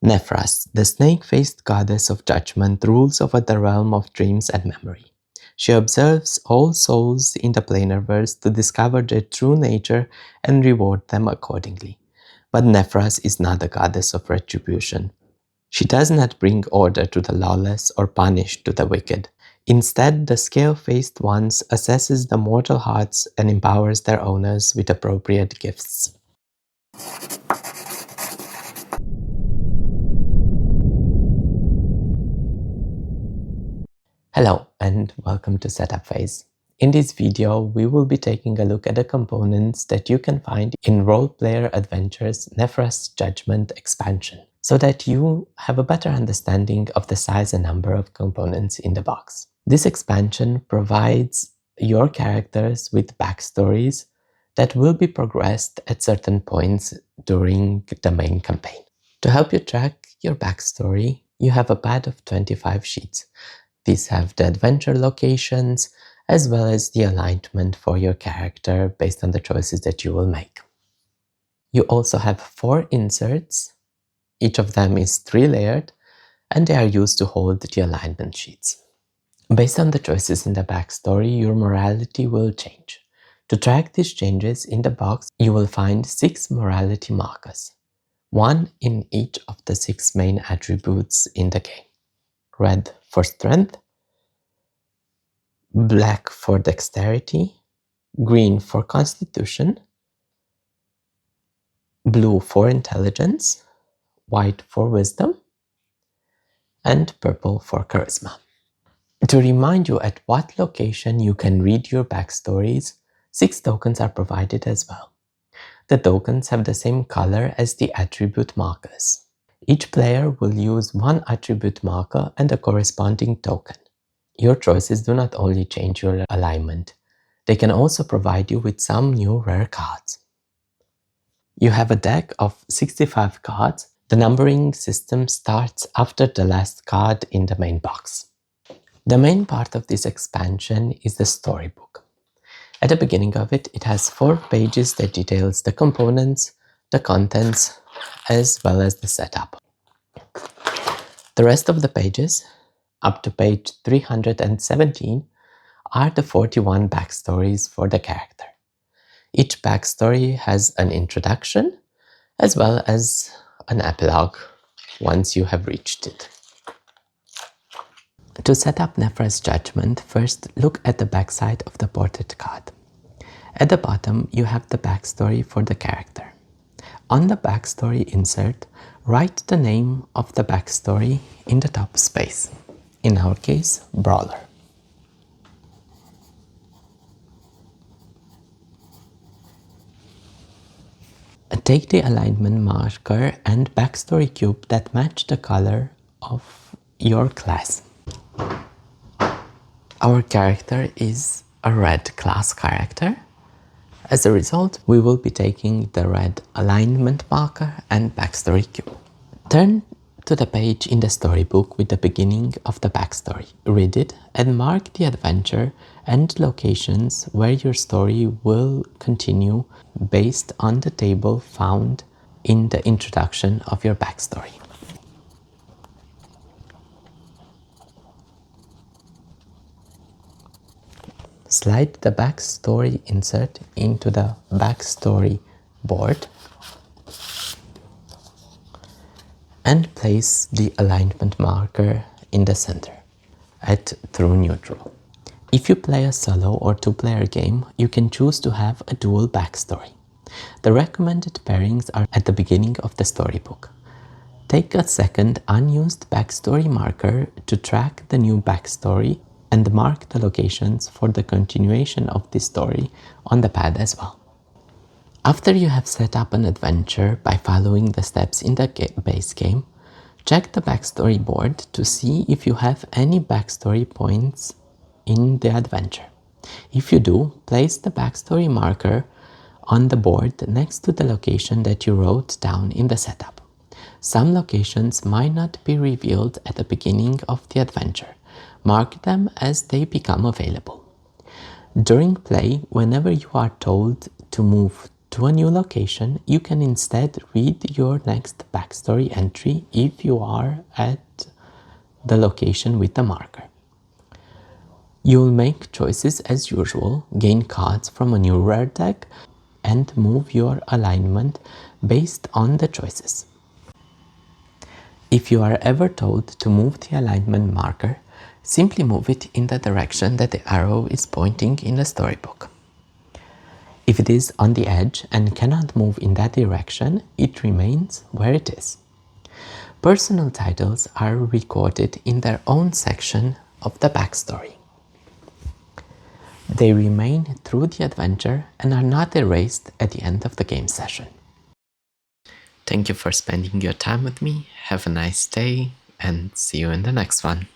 Nefras, the snake-faced goddess of judgment, rules over the realm of dreams and memory. She observes all souls in the planarverse to discover their true nature and reward them accordingly. But Nefras is not a goddess of retribution. She does not bring order to the lawless or punish to the wicked. Instead, the scale-faced ones assesses the mortal hearts and empowers their owners with appropriate gifts. Hello and welcome to Setup Phase. In this video, we will be taking a look at the components that you can find in Rollplayer Adventures Nefras Judgment expansion, so that you have a better understanding of the size and number of components in the box. This expansion provides your characters with backstories that will be progressed at certain points during the main campaign. To help you track your backstory, you have a pad of 25 sheets. These have the adventure locations as well as the alignment for your character based on the choices that you will make. You also have 4 inserts. Each of them is 3-layered and they are used to hold the alignment sheets. Based on the choices in the backstory, your morality will change. To track these changes in the box, you will find 6 morality markers, 1 in each of the 6 main attributes in the game. Red for strength, black for dexterity, green for constitution, blue for intelligence, white for wisdom, and purple for charisma. To remind you at what location you can read your backstories, 6 tokens are provided as well. The tokens have the same color as the attribute markers. Each player will use 1 attribute marker and a corresponding token. Your choices do not only change your alignment, they can also provide you with some new rare cards. You have a deck of 65 cards. The numbering system starts after the last card in the main box. The main part of this expansion is the storybook. At the beginning of it, it has 4 pages that details the components, the contents, as well as the setup. The rest of the pages, up to page 317, are the 41 backstories for the character. Each backstory has an introduction as well as an epilogue once you have reached it. To set up Nefras Judgment, first look at the backside of the portrait card. At the bottom, you have the backstory for the character. On the backstory insert, write the name of the backstory in the top space. In our case, Brawler. Take the alignment marker and backstory cube that match the color of your class. Our character is a red class character. As a result, we will be taking the red alignment marker and backstory cube. Turn to the page in the storybook with the beginning of the backstory. Read it and mark the adventure and locations where your story will continue based on the table found in the introduction of your backstory. Slide the backstory insert into the backstory board and place the alignment marker in the center at true neutral. If you play a solo or 2-player game, you can choose to have a dual backstory. The recommended pairings are at the beginning of the storybook. Take a second unused backstory marker to track the new backstory and mark the locations for the continuation of this story on the pad as well. After you have set up an adventure by following the steps in the base game, check the backstory board to see if you have any backstory points in the adventure. If you do, place the backstory marker on the board next to the location that you wrote down in the setup. Some locations might not be revealed at the beginning of the adventure. Mark them as they become available. During play, whenever you are told to move to a new location, you can instead read your next backstory entry if you are at the location with the marker. You'll make choices as usual, gain cards from a new rare deck, and move your alignment based on the choices. If you are ever told to move the alignment marker, simply move it in the direction that the arrow is pointing in the storybook. If it is on the edge and cannot move in that direction, it remains where it is. Personal titles are recorded in their own section of the backstory. They remain through the adventure and are not erased at the end of the game session. Thank you for spending your time with me. Have a nice day and see you in the next one.